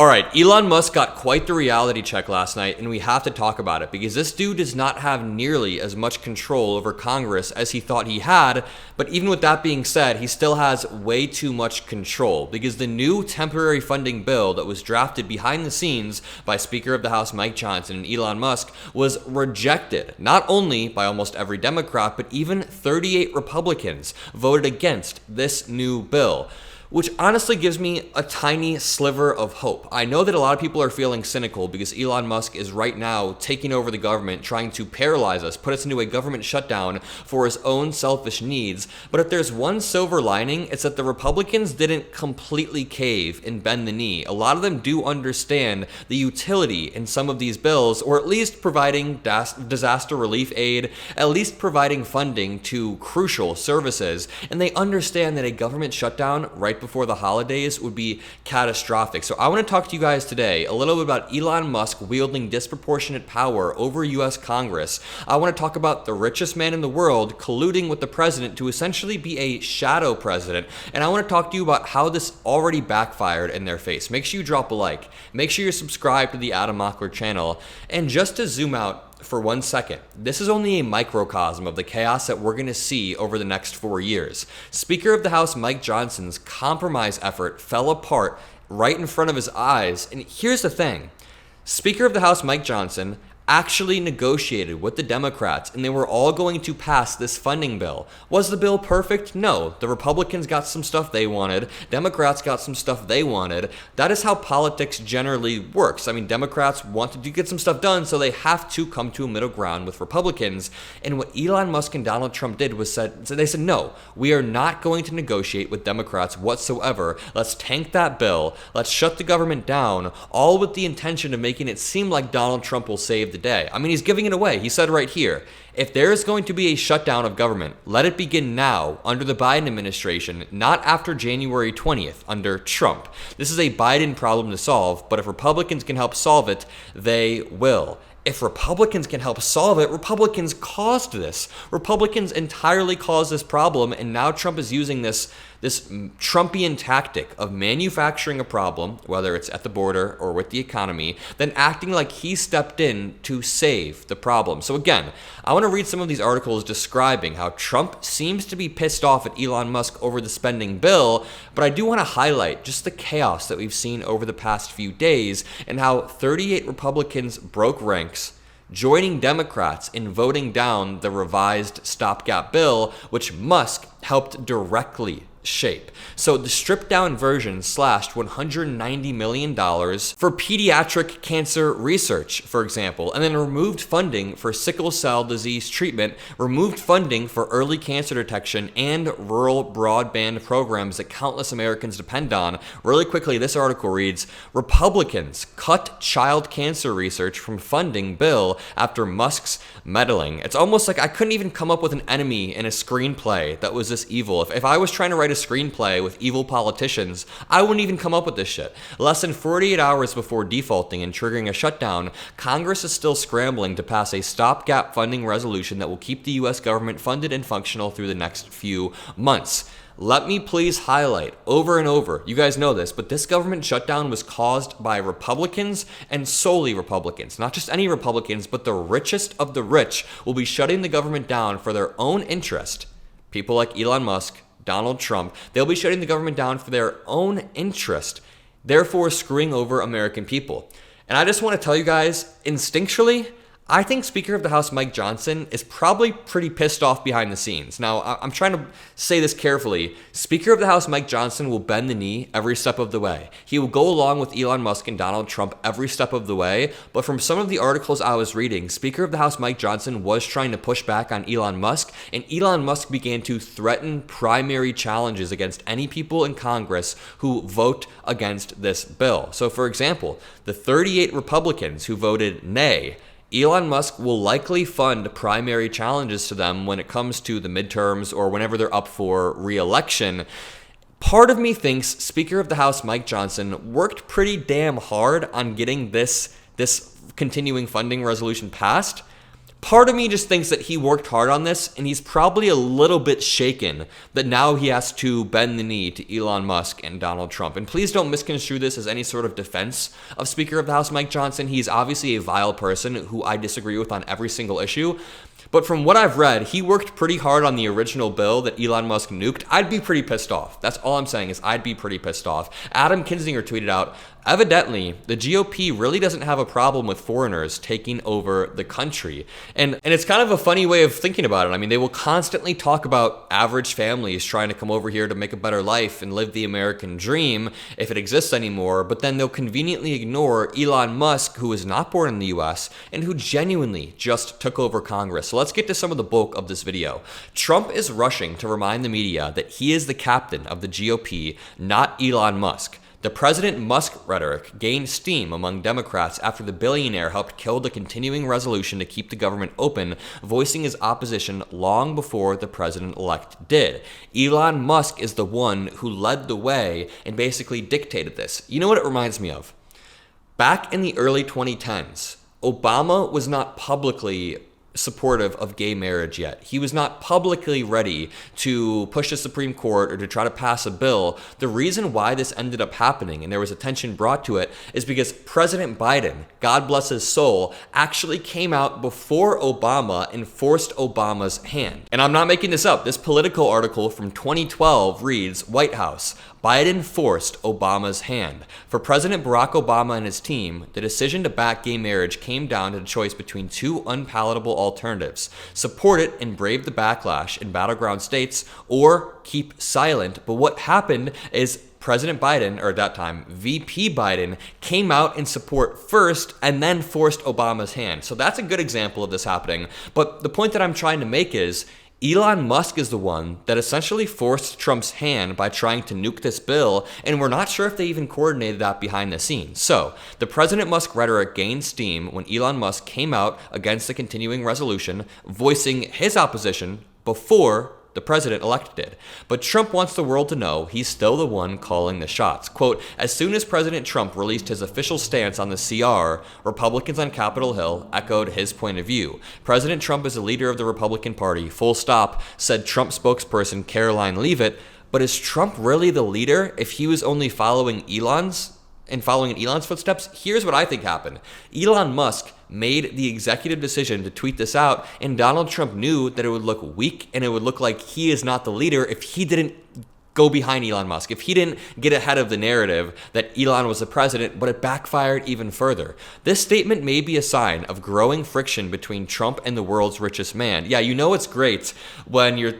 All right, Elon Musk got quite the reality check last night, and we have to talk about it because this dude does not have nearly as much control over Congress as he thought he had. But even with that being said, he still has way too much control because the new temporary funding bill that was drafted behind the scenes by Speaker of the House Mike Johnson and Elon Musk was rejected, not only by almost every Democrat, but even 38 Republicans voted against this new bill, which honestly gives me a tiny sliver of hope. I know that a lot of people are feeling cynical because Elon Musk is right now taking over the government, trying to paralyze us, put us into a government shutdown for his own selfish needs. But if there's one silver lining, it's that the Republicans didn't completely cave and bend the knee. A lot of them do understand the utility in some of these bills, or at least providing disaster relief aid, at least providing funding to crucial services. And they understand that a government shutdown right before the holidays would be catastrophic. So I want to talk to you guys today a little bit about Elon Musk wielding disproportionate power over US Congress. I want to talk about the richest man in the world colluding with the president to essentially be a shadow president. And I want to talk to you about how this already backfired in their face. Make sure you drop a like. Make sure you're subscribed to the Mockler channel. And just to zoom out for 1 second, this is only a microcosm of the chaos that we're going to see over the next 4 years. Speaker of the House Mike Johnson's compromise effort fell apart right in front of his eyes. And here's the thing. Speaker of the House Mike Johnson actually negotiated with the Democrats, and they were all going to pass this funding bill. Was the bill perfect? No. The Republicans got some stuff they wanted. Democrats got some stuff they wanted. That is how politics generally works. I mean, Democrats wanted to get some stuff done, so they have to come to a middle ground with Republicans. And what Elon Musk and Donald Trump did was they said, no, we are not going to negotiate with Democrats whatsoever. Let's tank that bill. Let's shut the government down, all with the intention of making it seem like Donald Trump will save the day. I mean, he's giving it away. He said right here, if there is going to be a shutdown of government, let it begin now under the Biden administration, not after January 20th under Trump. This is a Biden problem to solve, but if Republicans can help solve it, they will. If Republicans can help solve it, Republicans caused this. Republicans entirely caused this problem, and now Trump is using this Trumpian tactic of manufacturing a problem, whether it's at the border or with the economy, then acting like he stepped in to save the problem. So again, I want to read some of these articles describing how Trump seems to be pissed off at Elon Musk over the spending bill, but I do want to highlight just the chaos that we've seen over the past few days and how 38 Republicans broke ranks, joining Democrats in voting down the revised stopgap bill, which Musk helped directly shape. So the stripped down version slashed $190 million for pediatric cancer research, for example, and then removed funding for sickle cell disease treatment, removed funding for early cancer detection and rural broadband programs that countless Americans depend on. Really quickly, this article reads, Republicans cut child cancer research from funding bill after Musk's meddling. It's almost like I couldn't even come up with an enemy in a screenplay that was this evil. If I was trying to write a screenplay with evil politicians, I wouldn't even come up with this shit. Less than 48 hours before defaulting and triggering a shutdown, Congress is still scrambling to pass a stopgap funding resolution that will keep the U.S. government funded and functional through the next few months. Let me please highlight over and over, you guys know this, but this government shutdown was caused by Republicans and solely Republicans. Not just any Republicans, but the richest of the rich will be shutting the government down for their own interest. People like Elon Musk, Donald Trump, they'll be shutting the government down for their own interest, therefore screwing over American people. And I just want to tell you guys, instinctually, I think Speaker of the House Mike Johnson is probably pretty pissed off behind the scenes. Now, I'm trying to say this carefully. Speaker of the House Mike Johnson will bend the knee every step of the way. He will go along with Elon Musk and Donald Trump every step of the way. But from some of the articles I was reading, Speaker of the House Mike Johnson was trying to push back on Elon Musk, and Elon Musk began to threaten primary challenges against any people in Congress who vote against this bill. So, for example, the 38 Republicans who voted nay, Elon Musk will likely fund primary challenges to them when it comes to the midterms or whenever they're up for re-election. Part of me thinks Speaker of the House Mike Johnson worked pretty damn hard on getting this continuing funding resolution passed. Part of me just thinks that he worked hard on this, and he's probably a little bit shaken that now he has to bend the knee to Elon Musk and Donald Trump. And please don't misconstrue this as any sort of defense of Speaker of the House Mike Johnson. He's obviously a vile person who I disagree with on every single issue. But from what I've read, he worked pretty hard on the original bill that Elon Musk nuked. I'd be pretty pissed off. That's all I'm saying is I'd be pretty pissed off. Adam Kinzinger tweeted out, evidently, the GOP really doesn't have a problem with foreigners taking over the country. And it's kind of a funny way of thinking about it. I mean, they will constantly talk about average families trying to come over here to make a better life and live the American dream if it exists anymore, but then they'll conveniently ignore Elon Musk, who was not born in the US and who genuinely just took over Congress. So let's get to some of the bulk of this video. Trump is rushing to remind the media that he is the captain of the GOP, not Elon Musk. The President Musk rhetoric gained steam among Democrats after the billionaire helped kill the continuing resolution to keep the government open, voicing his opposition long before the president-elect did. Elon Musk is the one who led the way and basically dictated this. You know what it reminds me of? Back in the early 2010s, Obama was not publicly supportive of gay marriage yet. He was not publicly ready to push the Supreme Court or to try to pass a bill. The reason why this ended up happening and there was attention brought to it is because President Biden, God bless his soul, actually came out before Obama and forced Obama's hand. And I'm not making this up. This Politico article from 2012 reads, White House, Biden forced Obama's hand. For President Barack Obama and his team, the decision to back gay marriage came down to the choice between two unpalatable alternatives: support it and brave the backlash in battleground states, or keep silent. But what happened is President Biden, or at that time, VP Biden, came out in support first and then forced Obama's hand. So that's a good example of this happening. But the point that I'm trying to make is Elon Musk is the one that essentially forced Trump's hand by trying to nuke this bill, and we're not sure if they even coordinated that behind the scenes. So, the President Musk rhetoric gained steam when Elon Musk came out against the continuing resolution, voicing his opposition before the president-elect did. But Trump wants the world to know he's still the one calling the shots. Quote, as soon as President Trump released his official stance on the CR, Republicans on Capitol Hill echoed his point of view. President Trump is the leader of the Republican Party, full stop, said Trump spokesperson Caroline Leavitt. But is Trump really the leader if he was only following Elon's footsteps? Here's what I think happened. Elon Musk made the executive decision to tweet this out, and Donald Trump knew that it would look weak and it would look like he is not the leader if he didn't go behind Elon Musk, if he didn't get ahead of the narrative that Elon was the president, but it backfired even further. This statement may be a sign of growing friction between Trump and the world's richest man. Yeah, you know it's great when your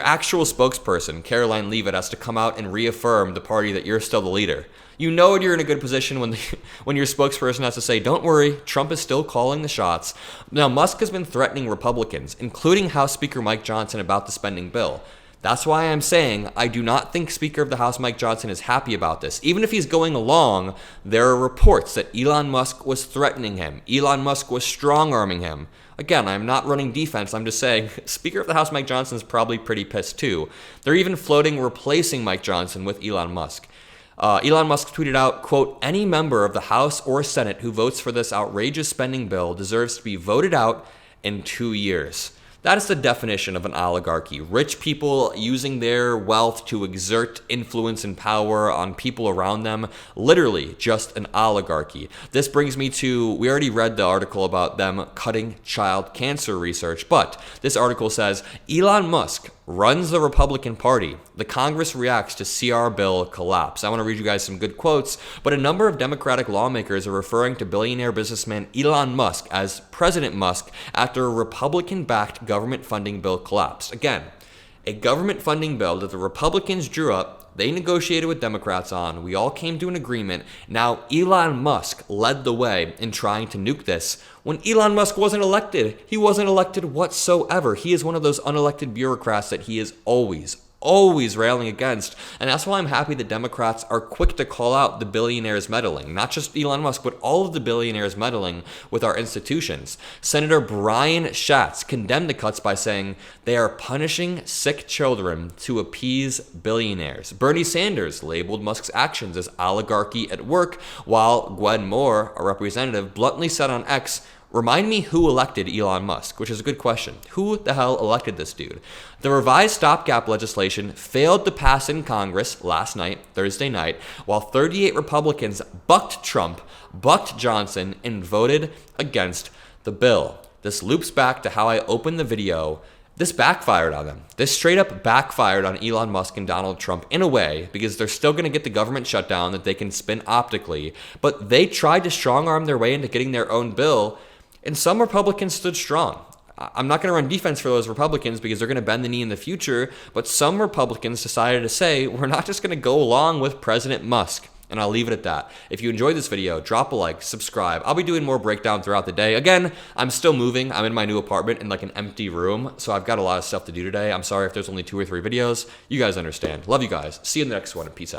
actual spokesperson, Caroline Leavitt, has to come out and reaffirm the party that you're still the leader. You know you're in a good position when your spokesperson has to say, don't worry, Trump is still calling the shots. Now, Musk has been threatening Republicans, including House Speaker Mike Johnson, about the spending bill. That's why I'm saying I do not think Speaker of the House Mike Johnson is happy about this. Even if he's going along, there are reports that Elon Musk was threatening him. Elon Musk was strong-arming him. Again, I'm not running defense. I'm just saying Speaker of the House Mike Johnson is probably pretty pissed too. They're even floating replacing Mike Johnson with Elon Musk. Elon Musk tweeted out, quote, any member of the House or Senate who votes for this outrageous spending bill deserves to be voted out in 2 years. That is the definition of an oligarchy. Rich people using their wealth to exert influence and power on people around them. Literally just an oligarchy. This brings me to, we already read the article about them cutting child cancer research, but this article says, Elon Musk runs the Republican Party. The Congress reacts to CR bill collapse. I want to read you guys some good quotes, but a number of Democratic lawmakers are referring to billionaire businessman Elon Musk as President Musk after a Republican-backed government funding bill collapsed. Again, a government funding bill that the Republicans drew up, they negotiated with Democrats on, we all came to an agreement. Now Elon Musk led the way in trying to nuke this when Elon Musk wasn't elected. He wasn't elected whatsoever. He is one of those unelected bureaucrats that he is always railing against. And that's why I'm happy that Democrats are quick to call out the billionaires meddling. Not just Elon Musk, but all of the billionaires meddling with our institutions. Senator Brian Schatz condemned the cuts by saying they are punishing sick children to appease billionaires. Bernie Sanders labeled Musk's actions as oligarchy at work, while Gwen Moore, a representative, bluntly said on X, Remind me who elected Elon Musk, which is a good question. Who the hell elected this dude? The revised stopgap legislation failed to pass in Congress last night, Thursday night, while 38 Republicans bucked Trump, bucked Johnson, and voted against the bill. This loops back to how I opened the video. This backfired on them. This straight up backfired on Elon Musk and Donald Trump in a way, because they're still going to get the government shutdown that they can spin optically, but they tried to strong arm their way into getting their own bill, and some Republicans stood strong. I'm not going to run defense for those Republicans because they're going to bend the knee in the future, but some Republicans decided to say, we're not just going to go along with President Musk. And I'll leave it at that. If you enjoyed this video, drop a like, subscribe. I'll be doing more breakdown throughout the day. Again, I'm still moving. I'm in my new apartment in like an empty room, so I've got a lot of stuff to do today. I'm sorry if there's only 2 or 3 videos. You guys understand. Love you guys. See you in the next one, and peace out.